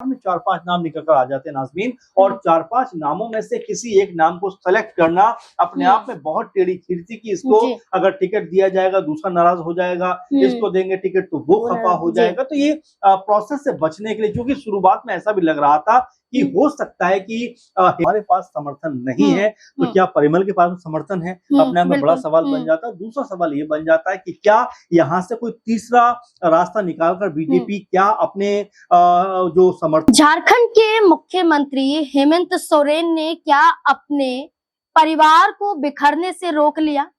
में 4-5 नाम निकल कर आ जाते हैं नाज़मीन, और 4-5 नामों में से किसी एक नाम को सेलेक्ट करना अपने आप में बहुत टेढ़ी खीर थी कि इसको अगर टिकट दिया जाएगा दूसरा नाराज हो जाएगा, इसको देंगे टिकट तो वो खफा हो जाएगा। तो ये प्रोसेस से बचने के लिए, क्योंकि शुरुआत में ऐसा भी लग रहा था कि हो सकता है कि हमारे पास समर्थन नहीं है, तो क्या परिमल के पास समर्थन है, अपने आप में बड़ा सवाल बन जाता है। दूसरा सवाल ये बन जाता है कि क्या यहाँ से कोई तीसरा रास्ता निकालकर बीजेपी क्या अपने जो समर्थन। झारखंड के मुख्यमंत्री हेमंत सोरेन ने क्या अपने परिवार को बिखरने से रोक लिया?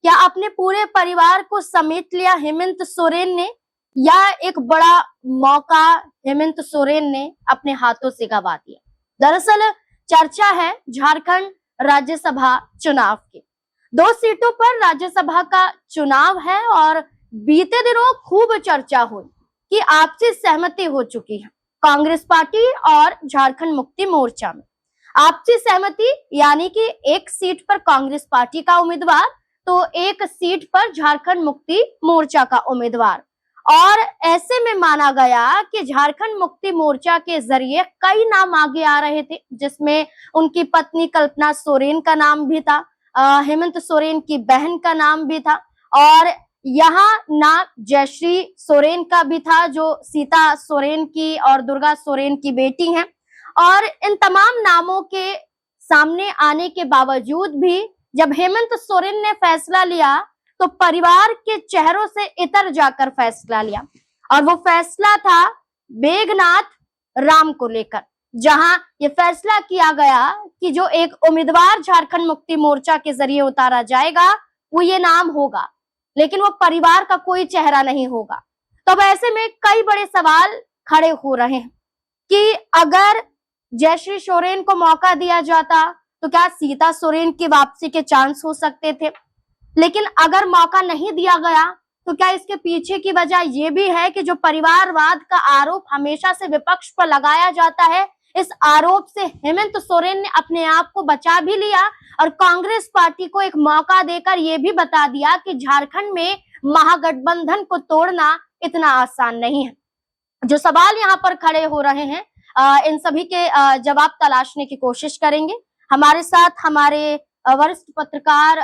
क्या अपने पूरे परिवार को समेट लिया हेमंत सोरेन ने, या एक बड़ा मौका हेमंत सोरेन ने अपने हाथों से गंवा दिया? दरअसल चर्चा है झारखंड राज्यसभा चुनाव की। 2 सीटों पर राज्यसभा का चुनाव है और बीते दिनों खूब चर्चा हुई कि आपसी सहमति हो चुकी है कांग्रेस पार्टी और झारखंड मुक्ति मोर्चा में। आपसी सहमति यानी कि एक सीट पर कांग्रेस पार्टी का उम्मीदवार तो एक सीट पर झारखंड मुक्ति मोर्चा का उम्मीदवार। और ऐसे में माना गया कि झारखंड मुक्ति मोर्चा के जरिए कई नाम आगे आ रहे थे, जिसमें उनकी पत्नी कल्पना सोरेन का नाम भी था, हेमंत सोरेन की बहन का नाम भी था, और यहाँ नाम जयश्री सोरेन का भी था जो सीता सोरेन की और दुर्गा सोरेन की बेटी हैं। और इन तमाम नामों के सामने आने के बावजूद भी जब हेमंत सोरेन ने फैसला लिया तो परिवार के चेहरों से इतर जाकर फैसला लिया, और वो फैसला था मेघनाथ राम को लेकर, जहां ये फैसला किया गया कि जो एक उम्मीदवार झारखंड मुक्ति मोर्चा के जरिए उतारा जाएगा वो ये नाम होगा, लेकिन वो परिवार का कोई चेहरा नहीं होगा। तो अब ऐसे में कई बड़े सवाल खड़े हो रहे हैं कि अगर जयश्री सोरेन को मौका दिया जाता तो क्या सीता सोरेन की वापसी के चांस हो सकते थे, लेकिन अगर मौका नहीं दिया गया तो क्या इसके पीछे की वजह ये भी है कि जो परिवारवाद का आरोप हमेशा से विपक्ष पर लगाया जाता है, इस आरोप से हेमंत सोरेन ने अपने आप को बचा भी लिया और कांग्रेस पार्टी को एक मौका देकर ये भी बता दिया कि झारखंड में महागठबंधन को तोड़ना इतना आसान नहीं है। जो सवाल यहाँ पर खड़े हो रहे हैं इन सभी के जवाब तलाशने की कोशिश करेंगे। हमारे साथ हमारे वरिष्ठ पत्रकार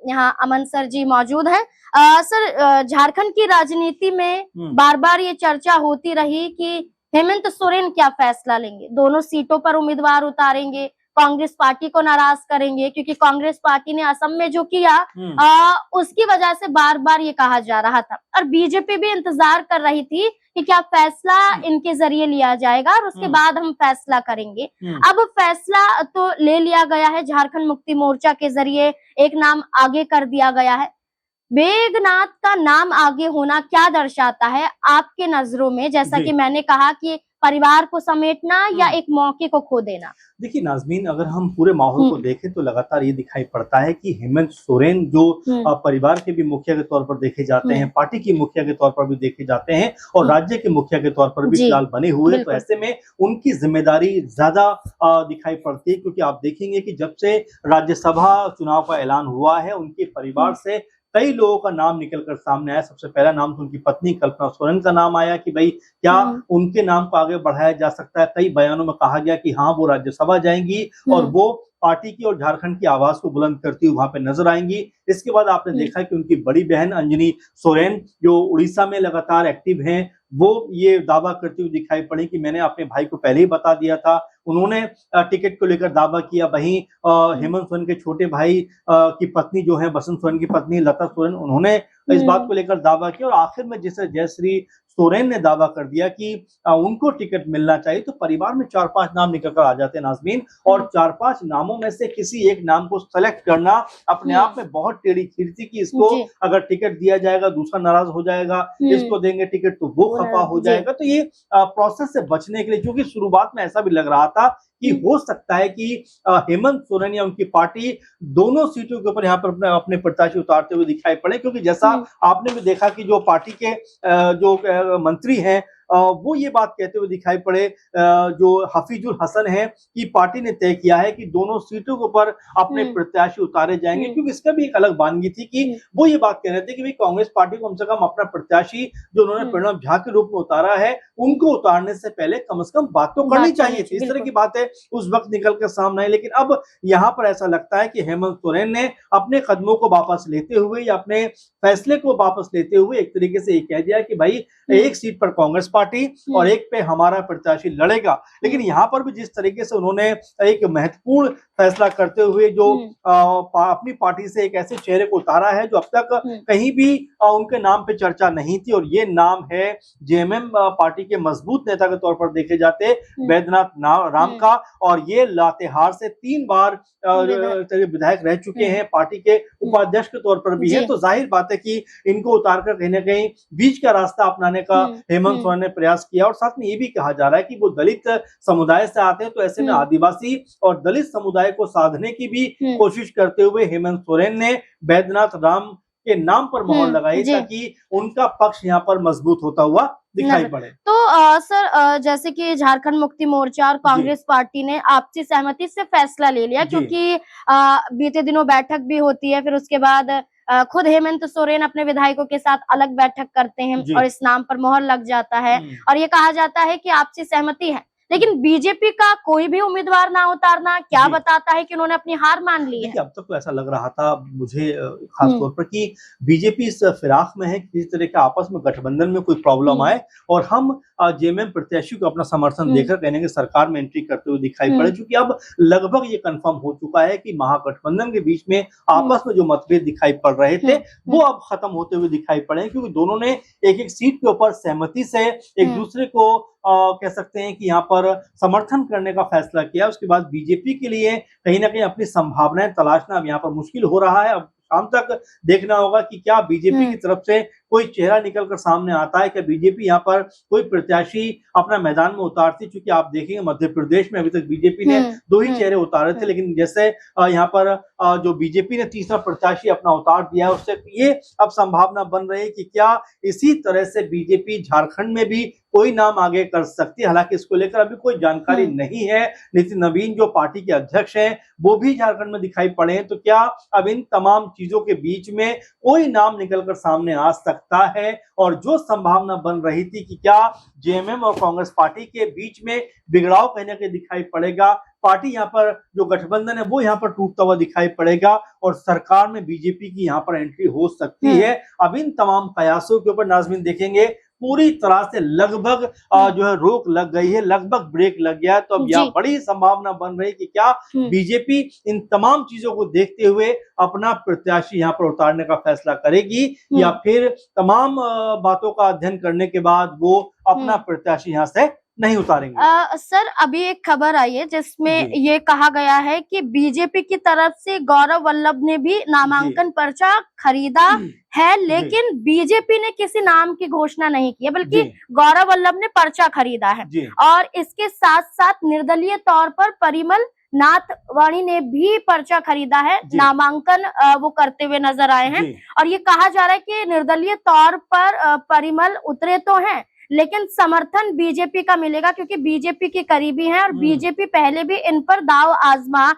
यहाँ अमन सर जी मौजूद हैं। सर, झारखंड की राजनीति में बार बार ये चर्चा होती रही कि हेमंत सोरेन क्या फैसला लेंगे, दोनों सीटों पर उम्मीदवार उतारेंगे, कांग्रेस पार्टी को नाराज करेंगे, क्योंकि कांग्रेस पार्टी ने असम में जो किया उसकी वजह से बार बार ये कहा जा रहा था, और बीजेपी भी इंतजार कर रही थी कि क्या फैसला इनके जरिए लिया जाएगा और उसके बाद हम फैसला करेंगे। अब फैसला तो ले लिया गया है, झारखंड मुक्ति मोर्चा के जरिए एक नाम आगे कर दिया गया है। मेघनाथ का नाम आगे होना क्या दर्शाता है आपके नजरों में, जैसा कि मैंने कहा कि परिवार को समेटना या एक मौके को खो देना? देखिए नाज़मीन, अगर हम पूरे माहौल को देखें तो लगातार ये दिखाई पड़ता है कि हेमंत सोरेन जो परिवार के भी मुखिया के तौर पर देखे जाते हैं, पार्टी की मुखिया के तौर पर भी देखे जाते हैं और राज्य के मुखिया के तौर पर भी फिलहाल बने हुए हैं, तो ऐसे में उनकी जिम्मेदारी ज्यादा दिखाई पड़ती है, क्योंकि आप देखेंगे कि जब से राज्यसभा चुनाव का ऐलान हुआ है उनके परिवार से कई लोगों का नाम निकलकर सामने आया। सबसे पहला नाम तो उनकी पत्नी कल्पना सोरेन का नाम आया कि भाई क्या उनके नाम को आगे बढ़ाया जा सकता है। कई बयानों में कहा गया कि हाँ वो राज्यसभा जाएंगी और वो पार्टी की और झारखंड की आवाज को बुलंद करती हुई वहां पे नजर आएंगी। इसके बाद आपने देखा कि उनकी बड़ी बहन अंजनी सोरेन जो उड़ीसा में लगातार एक्टिव हैं, वो ये दावा करती हुई दिखाई पड़ी कि मैंने अपने भाई को पहले ही बता दिया था। उन्होंने टिकट को लेकर दावा किया। वहीं हेमंत सोरेन के छोटे भाई की पत्नी जो है बसंत सोरेन की पत्नी लता सोरेन, उन्होंने इस बात को लेकर दावा किया और आखिर में जिसे जयश्री सोरेन ने दावा कर दिया कि उनको टिकट मिलना चाहिए, तो परिवार में 4-5 नाम निकल कर आ जाते हैं नाज़मीन, और 4-5 नामों में से किसी एक नाम को सेलेक्ट करना अपने आप में बहुत टेढ़ी खीर थी कि इसको अगर टिकट दिया जाएगा दूसरा नाराज हो जाएगा, इसको देंगे टिकट तो वो खफा हो जाएगा। तो ये प्रोसेस से बचने के लिए, क्योंकि शुरुआत में ऐसा भी लग रहा था कि हो सकता है कि हेमंत सोरेन या उनकी पार्टी दोनों सीटों के ऊपर यहाँ पर अपने प्रत्याशी उतारते हुए दिखाई पड़े, क्योंकि जैसा आपने भी देखा कि जो पार्टी के जो मंत्री हैं वो ये बात कहते हुए दिखाई पड़े, जो हफीजुल हसन है, कि पार्टी ने तय किया है कि दोनों सीटों के ऊपर अपने प्रत्याशी उतारे जाएंगे। क्योंकि इसका भी एक अलग बानगी थी कि वो ये बात कह रहे थे कि भाई कांग्रेस पार्टी को कम से कम अपना प्रत्याशी जो उन्होंने प्रणब झा के रूप में उतारा है, उनको उतारने से पहले कम से कम बात तो करनी चाहिए थी। इस तरह की बातें उस वक्त निकल कर सामने आई। लेकिन अब यहाँ पर ऐसा लगता है कि हेमंत सोरेन ने अपने कदमों को वापस लेते हुए या अपने फैसले को वापस लेते हुए एक तरीके से ये कह दिया कि भाई एक सीट पर कांग्रेस पार्टी और एक पे हमारा प्रत्याशी लड़ेगा। लेकिन यहाँ पर भी जिस तरीके से उन्होंने एक महत्वपूर्ण फैसला करते हुए जो अपनी पार्टी से एक ऐसे चेहरे को उतारा है जो अब तक कहीं भी उनके नाम पे चर्चा नहीं थी, और ये नाम है जेएमएम पार्टी के मजबूत नेता के तौर पर देखे जाते बैद्यनाथ राम का। और ये लातेहार से 3 बार विधायक रह चुके हैं, पार्टी के उपाध्यक्ष के तौर पर भी है। तो जाहिर बात है कि इनको उतारकर कहीं ना कहीं बीच का रास्ता अपनाने का हेमंत सोरेन ने प्रयास किया। और साथ में ये भी कहा जा रहा है कि वो दलित समुदाय से आते हैं, तो ऐसे में आदिवासी और दलित समुदाय को साधने की भी कोशिश करते हुए हेमंत सोरेन ने बैद्यनाथ राम के नाम पर मोहर लगाई ताकि उनका पक्ष यहाँ पर मजबूत होता हुआ दिखाई पड़े। तो सर जैसे कि झारखंड मुक्ति मोर्चा और कांग्रेस पार्टी ने आपसी सहमति से फैसला ले लिया, क्योंकि बीते दिनों बैठक भी होती है, फिर उसके बाद खुद हेमंत सोरेन अपने विधायकों के साथ अलग बैठक करते हैं और इस नाम पर मोहर लग जाता है और ये कहा जाता है कि आपसी सहमति है। लेकिन बीजेपी का कोई भी उम्मीदवार ना उतारना क्या बताता है कि उन्होंने अपनी हार मान ली है? अब तक तो ऐसा लग रहा था मुझे खासतौर पर कि बीजेपी इस फिराक में है कि किसी तरह के आपस में गठबंधन में कोई प्रॉब्लम आए और हम जेएमएम प्रत्याशी को अपना समर्थन देकर कहने के सरकार में एंट्री करते हुए दिखाई पड़े। क्योंकि अब लगभग ये कंफर्म हो चुका है कि महागठबंधन के बीच में आपस में जो मतभेद दिखाई पड़ रहे थे वो अब खत्म होते हुए दिखाई पड़े, क्योंकि दोनों ने एक सीट के ऊपर सहमति से एक दूसरे को कह सकते हैं कि यहाँ पर समर्थन करने का फैसला किया। उसके बाद बीजेपी के लिए कहीं ना कहीं अपनी संभावनाएं तलाशना अब यहाँ पर मुश्किल हो रहा है। अब शाम तक देखना होगा कि क्या बीजेपी की तरफ से कोई चेहरा निकलकर सामने आता है, क्या बीजेपी यहाँ पर कोई प्रत्याशी अपना मैदान में उतारती। चूंकि आप देखेंगे मध्य प्रदेश में अभी तक बीजेपी ने 2 ही चेहरे उतारे थे, लेकिन जैसे यहाँ पर जो बीजेपी ने तीसरा प्रत्याशी अपना उतार दिया है, उससे ये अब संभावना बन रही है कि क्या इसी तरह से बीजेपी झारखंड में भी कोई नाम आगे कर सकती है। हालांकि इसको लेकर अभी कोई जानकारी नहीं है। नितिन नवीन जो पार्टी के अध्यक्ष हैं वो भी झारखंड में दिखाई पड़े हैं, तो क्या अब इन तमाम चीजों के बीच में कोई नाम निकलकर सामने आ सकता है? और जो संभावना बन रही थी कि क्या जेएमएम और कांग्रेस पार्टी के बीच में बिगड़ाव कहने के दिखाई पड़ेगा, पार्टी यहाँ पर जो गठबंधन है वो यहाँ पर टूटता हुआ दिखाई पड़ेगा और सरकार में बीजेपी की यहाँ पर एंट्री हो सकती है। अब इन तमाम प्रयासों के ऊपर नाज़मीन देखेंगे पूरी तरह से लगभग जो है रोक लग गई है, लगभग ब्रेक लग गया है। तो अब यह बड़ी संभावना बन रही है कि क्या बीजेपी इन तमाम चीजों को देखते हुए अपना प्रत्याशी यहाँ पर उतारने का फैसला करेगी या फिर तमाम बातों का अध्ययन करने के बाद वो अपना प्रत्याशी यहाँ से नहीं उतारेंगे। सर अभी एक खबर आई है जिसमें ये कहा गया है कि बीजेपी की तरफ से गौरव वल्लभ ने भी नामांकन पर्चा खरीदा है, लेकिन बीजेपी ने किसी नाम की घोषणा नहीं की है, बल्कि गौरव वल्लभ ने पर्चा खरीदा है। और इसके साथ साथ निर्दलीय तौर पर परिमल नाथ वाणी ने भी पर्चा खरीदा है, नामांकन वो करते हुए नजर आए हैं। और ये कहा जा रहा है कि निर्दलीय तौर पर परिमल उतरे तो हैं, लेकिन समर्थन बीजेपी का मिलेगा क्योंकि बीजेपी के करीबी हैं और बीजेपी पहले भी इन पर दाव आजमा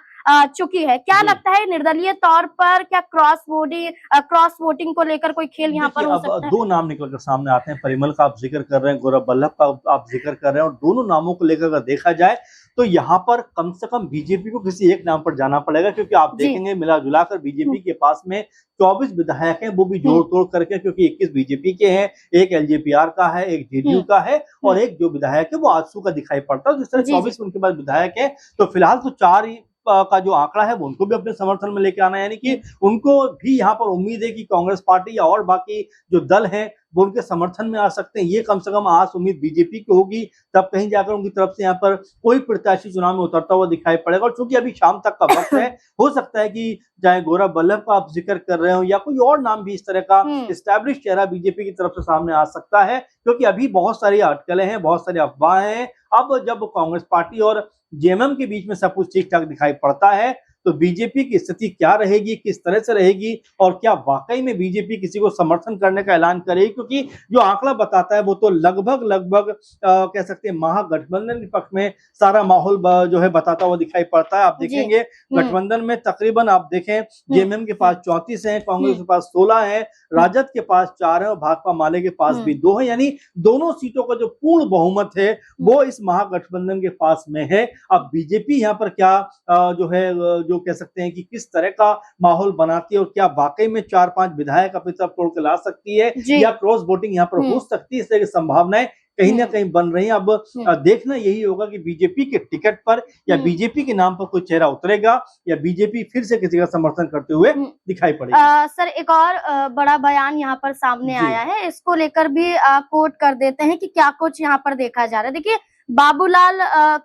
चुकी है। क्या लगता है निर्दलीय तौर पर क्या क्रॉस वोटिंग को लेकर कोई खेल यहाँ पर हो सकता है? 2 नाम निकलकर सामने आते हैं, परिमल का आप जिक्र कर रहे हैं, गौरव वल्लभ का आप जिक्र कर रहे हैं, और दोनों नामों को लेकर अगर देखा जाए तो यहाँ पर कम से कम बीजेपी को किसी एक नाम पर जाना पड़ेगा, क्योंकि आप देखेंगे मिला जुला कर बीजेपी के पास में 24 विधायक हैं, वो भी जोड़ तोड़ करके, क्योंकि 21 बीजेपी के हैं, एक एलजेपीआर का है, एक जेडीयू का है और एक जो विधायक है वो आजसू का दिखाई पड़ता है। जिस तरह 24 उनके पास विधायक है, तो फिलहाल तो 4 ही का जो आंकड़ा है वो उनको भी अपने समर्थन में लेके आना है। यानी कि उनको भी यहाँ पर उम्मीद है कि कांग्रेस पार्टी या और बाकी जो दल हैं वो उनके समर्थन में आ सकते हैं। ये कम से कम आस उम्मीद बीजेपी की होगी, तब कहीं जाकर उनकी तरफ से यहाँ पर कोई प्रत्याशी चुनाव में उतरता हुआ दिखाई पड़ेगा। और चूंकि अभी शाम तक का वक्त है, हो सकता है कि चाहे गौरव वल्लभ का आप जिक्र कर रहे हो या कोई और नाम भी इस तरह का एस्टैब्लिश चेहरा बीजेपी की तरफ से सामने आ सकता है, क्योंकि अभी बहुत सारी अटकलें हैं, बहुत सारी अफवाहें हैं। अब जब कांग्रेस पार्टी और जेएमएम के बीच में सब कुछ ठीक ठाक दिखाई पड़ता है तो बीजेपी की स्थिति क्या रहेगी, किस तरह से रहेगी, और क्या वाकई में बीजेपी किसी को समर्थन करने का ऐलान करेगी? क्योंकि जो आंकड़ा बताता है वो तो लगभग कह सकते हैं महागठबंधन के पक्ष में सारा माहौल जो है बताता हुआ दिखाई पड़ता है। आप देखेंगे गठबंधन में तकरीबन आप देखें जेएमएम के पास 34 है, कांग्रेस के पास 16 है, राजद के पास 4 है और भाकपा माले के पास भी 2 है। यानी दोनों सीटों का जो पूर्ण बहुमत है वो इस महागठबंधन के पास में है। अब बीजेपी यहाँ पर क्या जो है जो कह सकते हैं कि किस तरह का माहौल बनाती है और क्या वाकई में 4-5 विधायक अपनी तरफ तोड़ के ला सकती है या क्रॉस वोटिंग यहाँ पर हो सकती है, इस तरह की संभावनाएं कहीं ना कहीं बन रही है। अब देखना यही होगा कि बीजेपी के टिकट पर या बीजेपी के नाम पर कोई चेहरा उतरेगा या बीजेपी फिर से किसी का समर्थन करते हुए दिखाई पड़ेगी। सर एक और बड़ा बयान यहाँ पर सामने आया है, इसको लेकर भी कोट कर देते हैं कि क्या कुछ यहाँ पर देखा जा रहा है। देखिए बाबूलाल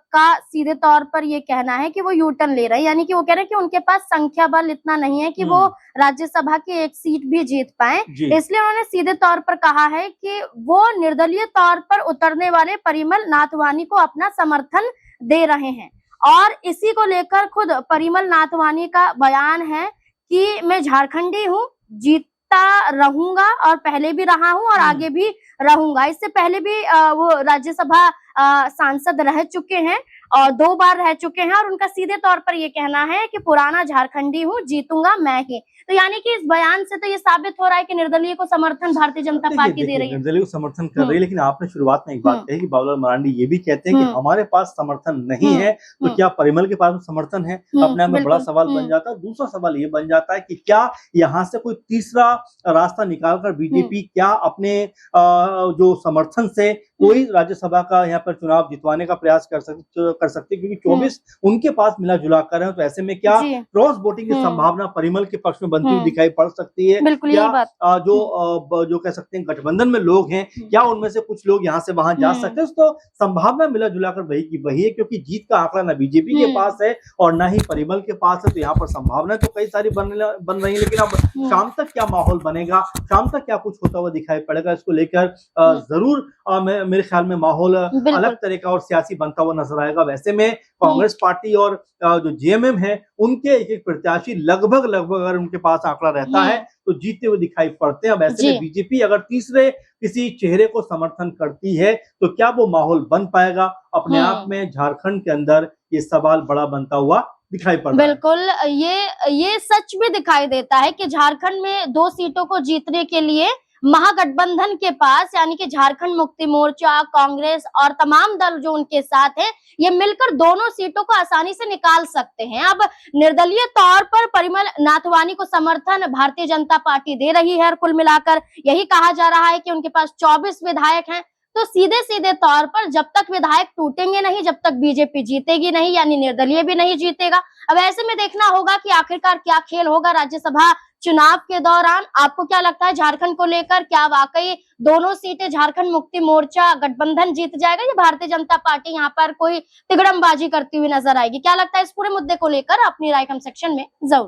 का सीधे तौर पर ये कहना है कि वो यू टर्न ले रहे हैं, यानी कि वो कह रहे हैं कि उनके पास संख्या बल इतना नहीं है कि वो राज्यसभा की एक सीट भी जीत पाए, इसलिए उन्होंने सीधे तौर पर कहा है कि वो निर्दलीय तौर पर उतरने वाले परिमल नाथवानी को अपना समर्थन दे रहे हैं। और इसी को लेकर खुद परिमल नाथवानी का बयान है कि मैं झारखंडी हूँ, जीतता रहूंगा और पहले भी रहा हूँ और आगे भी रहूंगा। इससे पहले भी वो राज्यसभा सांसद रह चुके हैं और 2 बार रह चुके हैं और उनका सीधे तौर पर ये कहना है कि पुराना झारखंडी हूँ, जीतूंगा मैं ही। तो यानी कि इस बयान से तो ये साबित हो रहा है कि निर्दलीय को समर्थन भारतीय जनता पार्टी दे रही है, निर्दलीय को समर्थन कर रही है। लेकिन आपने शुरुआत में एक बात कही कि बाबूलाल मरांडी ये भी कहते हैं कि हमारे पास समर्थन नहीं है, तो क्या परिमल के पास समर्थन है? अपने आप में बड़ा सवाल बन जाता है। दूसरा सवाल ये बन जाता है कि क्या यहाँ से कोई तीसरा रास्ता निकालकर बीजेपी क्या अपने जो समर्थन से कोई राज्यसभा का यहाँ पर चुनाव जितवाने का प्रयास कर सकते, क्योंकि 24 उनके पास मिला जुला कर है। तो ऐसे में क्या क्रॉस वोटिंग की संभावना परिमल के पक्ष में बनती हुई दिखाई पड़ सकती है? क्या जो कह सकते हैं गठबंधन में लोग हैं, क्या उनमें से कुछ लोग यहाँ से वहां जा सकते हैं? तो संभावना मिला जुला कर वही की वही है, क्योंकि जीत का आंकड़ा ना बीजेपी के पास है और ना ही परिमल के पास है। तो यहाँ पर संभावना तो कई सारी बन रही है, लेकिन अब शाम तक क्या माहौल बनेगा, शाम तक क्या कुछ होता हुआ दिखाई पड़ेगा, इसको लेकर जरूर मेरे ख्याल में माहौल अलग तरह का और सियासी बनता हुआ नजर आएगा। वैसे में कांग्रेस पार्टी और जो जेएमएम है उनके एक प्रत्याशी लगभग अगर उनके पास आंकड़ा रहता है तो जीतते हुए दिखाई पड़ते हैं। अब ऐसे में बीजेपी अगर तीसरे किसी चेहरे को समर्थन करती है तो क्या वो माहौल बन पाएगा? अपने आप में झारखंड के अंदर ये सवाल बड़ा बनता हुआ दिखाई पड़ रहा है। बिल्कुल, ये सच भी दिखाई देता है कि झारखंड में 2 सीटों को जीतने के लिए महागठबंधन के पास यानी कि झारखंड मुक्ति मोर्चा, कांग्रेस और तमाम दल जो उनके साथ हैं, ये मिलकर दोनों सीटों को आसानी से निकाल सकते हैं। अब निर्दलीय तौर पर परिमल नाथवानी को समर्थन भारतीय जनता पार्टी दे रही है और कुल मिलाकर यही कहा जा रहा है कि उनके पास 24 विधायक हैं। तो सीधे तौर पर जब तक विधायक टूटेंगे नहीं, जब तक बीजेपी जीतेगी नहीं, यानी निर्दलीय भी नहीं जीतेगा। अब ऐसे में देखना होगा कि आखिरकार क्या खेल होगा राज्यसभा चुनाव के दौरान। आपको क्या लगता है झारखंड को लेकर, क्या वाकई दोनों सीटें झारखंड मुक्ति मोर्चा गठबंधन जीत जाएगा या भारतीय जनता पार्टी यहाँ पर कोई तिगड़मबाजी करती हुई नजर आएगी? क्या लगता है इस पूरे मुद्दे को लेकर? अपनी राय कमेंट सेक्शन में जरूर